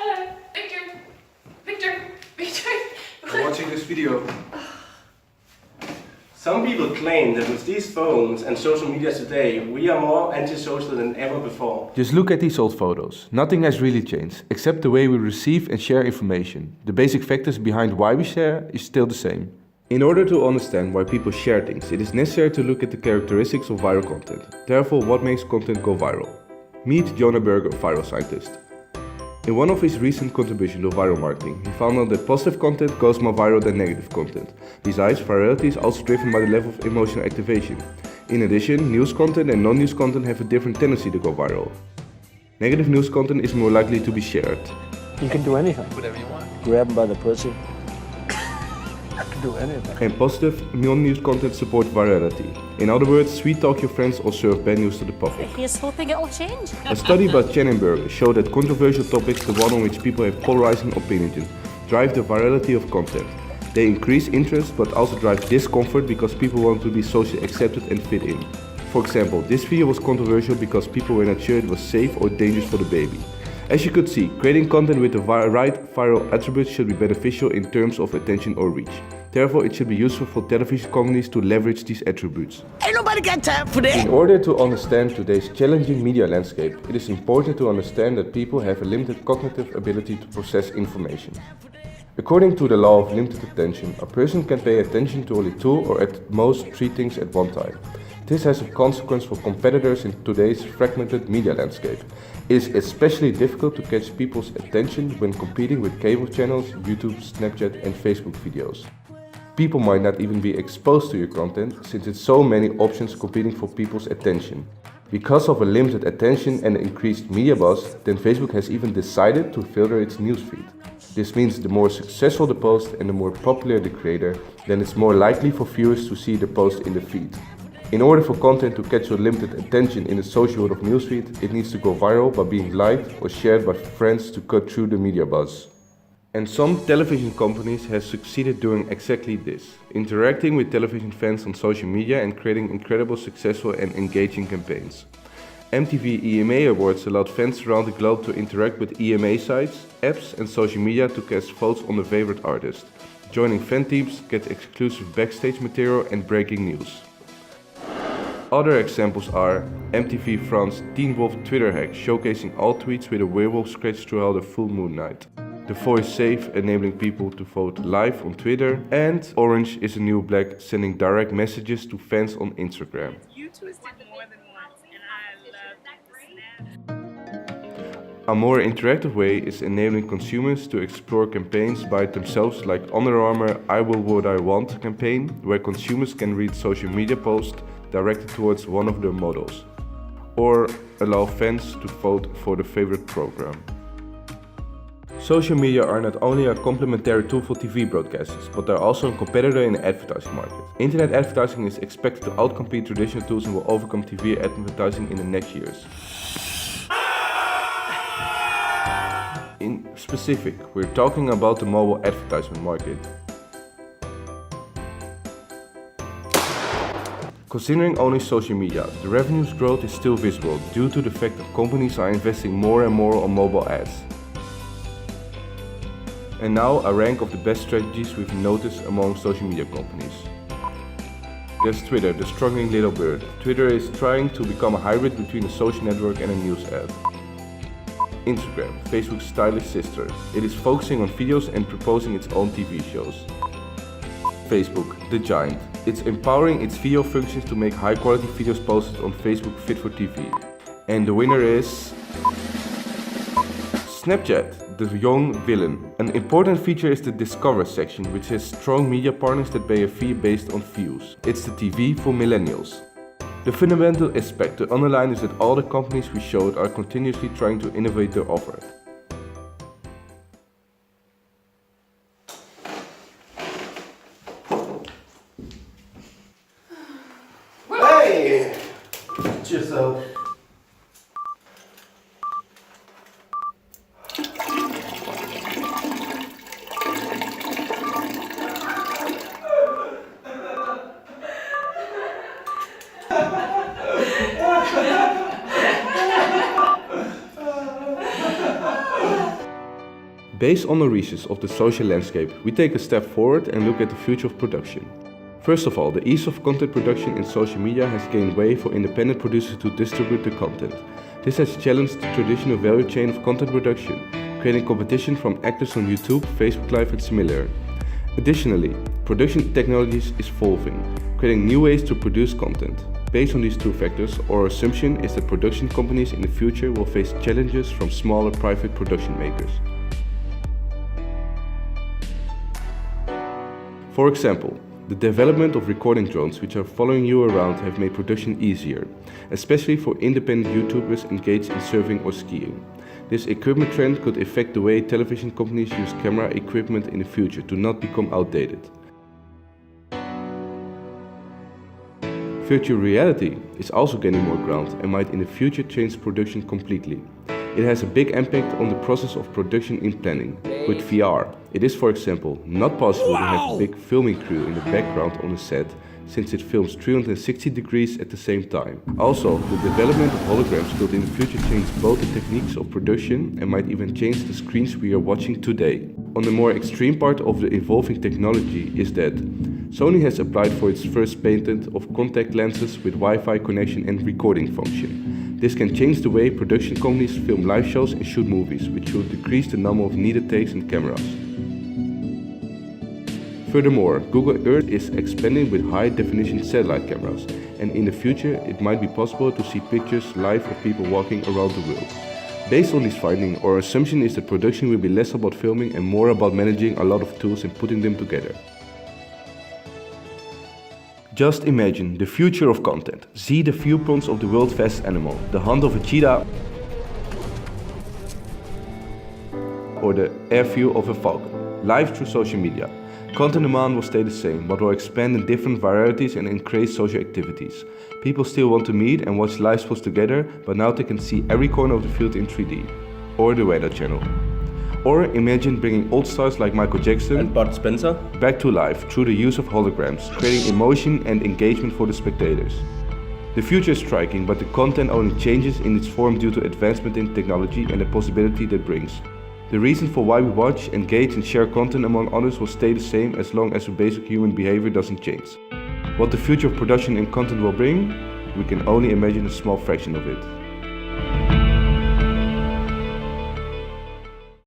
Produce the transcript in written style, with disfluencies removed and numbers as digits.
Hello. Victor. Victor. Victor. I'm watching this video. Some people claim that with these phones and social media today, we are more antisocial than ever before. Just look at these old photos. Nothing has really changed, except the way we receive and share information. The basic factors behind why we share is still the same. In order to understand why people share things, it is necessary to look at the characteristics of viral content. Therefore, what makes content go viral? Meet Jonah Berger, a viral scientist. In one of his recent contributions to viral marketing, he found out that positive content goes more viral than negative content. Besides, virality is also driven by the level of emotional activation. In addition, news content and non-news content have a different tendency to go viral. Negative news content is more likely to be shared. You can do anything. Whatever you want. Grab them by the pussy. You can do anything. And positive non-news content support virality. In other words, sweet talk your friends or serve bad news to the public. Here's hoping it'll change. A study by Berger showed that controversial topics, the one on which people have polarizing opinions, drive the virality of content. They increase interest but also drive discomfort because people want to be socially accepted and fit in. For example, this video was controversial because people were not sure it was safe or dangerous for the baby. As you could see, creating content with the right viral attributes should be beneficial in terms of attention or reach. Therefore, it should be useful for television companies to leverage these attributes. Ain't nobody got time for that. In order to understand today's challenging media landscape, it is important to understand that people have a limited cognitive ability to process information. According to the law of limited attention, a person can pay attention to only 2 or at most 3 things at one time. This has a consequence for competitors in today's fragmented media landscape. It is especially difficult to catch people's attention when competing with cable channels, YouTube, Snapchat and Facebook videos. People might not even be exposed to your content since it's so many options competing for people's attention. Because of a limited attention and increased media buzz, then Facebook has even decided to filter its newsfeed. This means the more successful the post and the more popular the creator, then it's more likely for viewers to see the post in the feed. In order for content to catch your limited attention in the social world of newsfeed, it needs to go viral by being liked or shared by friends to cut through the media buzz. And some television companies have succeeded doing exactly this, interacting with television fans on social media and creating incredible successful and engaging campaigns. MTV EMA Awards allowed fans around the globe to interact with EMA sites, apps and social media to cast votes on their favorite artist. Joining fan teams, get exclusive backstage material and breaking news. Other examples are MTV France Teen Wolf Twitter hack showcasing all tweets with a werewolf scratch throughout a full moon night. The Voice Safe enabling people to vote live on Twitter, and Orange is the New Black sending direct messages to fans on Instagram. You twisted more than once, and I love the snap. A more interactive way is enabling consumers to explore campaigns by themselves, like Under Armour I Will What I Want campaign, where consumers can read social media posts directed towards one of their models, or allow fans to vote for their favorite program. Social media are not only a complementary tool for TV broadcasters, but are also a competitor in the advertising market. Internet advertising is expected to outcompete traditional tools and will overcome TV advertising in the next years. In specific, we're talking about the mobile advertisement market. Considering only social media, the revenue's growth is still visible due to the fact that companies are investing more and more on mobile ads. And now a rank of the best strategies we've noticed among social media companies. There's Twitter, the struggling little bird. Twitter is trying to become a hybrid between a social network and a news app. Instagram, Facebook's stylish sister. It is focusing on videos and proposing its own TV shows. Facebook, the giant. It's empowering its video functions to make high quality videos posted on Facebook fit for TV. And the winner is Snapchat, the young villain. An important feature is the Discover section, which has strong media partners that pay a fee based on views. It's the TV for millennials. The fundamental aspect to underline is that all the companies we showed are continuously trying to innovate their offer. Hey! Watch yourself. Based on the research of the social landscape, we take a step forward and look at the future of production. First of all, the ease of content production in social media has gained way for independent producers to distribute the content. This has challenged the traditional value chain of content production, creating competition from actors on YouTube, Facebook Live and similar. Additionally, production technologies is evolving, creating new ways to produce content. Based on these two factors, our assumption is that production companies in the future will face challenges from smaller private production makers. For example, the development of recording drones which are following you around have made production easier, especially for independent YouTubers engaged in surfing or skiing. This equipment trend could affect the way television companies use camera equipment in the future to not become outdated. Virtual reality is also gaining more ground and might in the future change production completely. It has a big impact on the process of production in planning. With VR, it is, for example, not possible to have a big filming crew in the background on a set, since it films 360 degrees at the same time. Also, the development of holograms could in the future change both the techniques of production and might even change the screens we are watching today. On the more extreme part of the evolving technology is that Sony has applied for its first patent of contact lenses with Wi-Fi connection and recording function. This can change the way production companies film live shows and shoot movies, which will decrease the number of needed takes and cameras. Furthermore, Google Earth is expanding with high-definition satellite cameras, and in the future it might be possible to see pictures live of people walking around the world. Based on this finding, our assumption is that production will be less about filming and more about managing a lot of tools and putting them together. Just imagine the future of content. See the viewpoints of the world's fastest animal, the hunt of a cheetah, or the air view of a falcon, live through social media. Content demand will stay the same, but will expand in different varieties and increase social activities. People still want to meet and watch live sports together, but now they can see every corner of the field in 3D. Or the Weather Channel. Or imagine bringing old stars like Michael Jackson And Bud Spencer? back to life through the use of holograms, creating emotion and engagement for the spectators. The future is striking, but the content only changes in its form due to advancement in technology and the possibility that brings. The reason for why we watch, engage and share content among others will stay the same as long as the basic human behavior doesn't change. What the future of production and content will bring, we can only imagine a small fraction of it.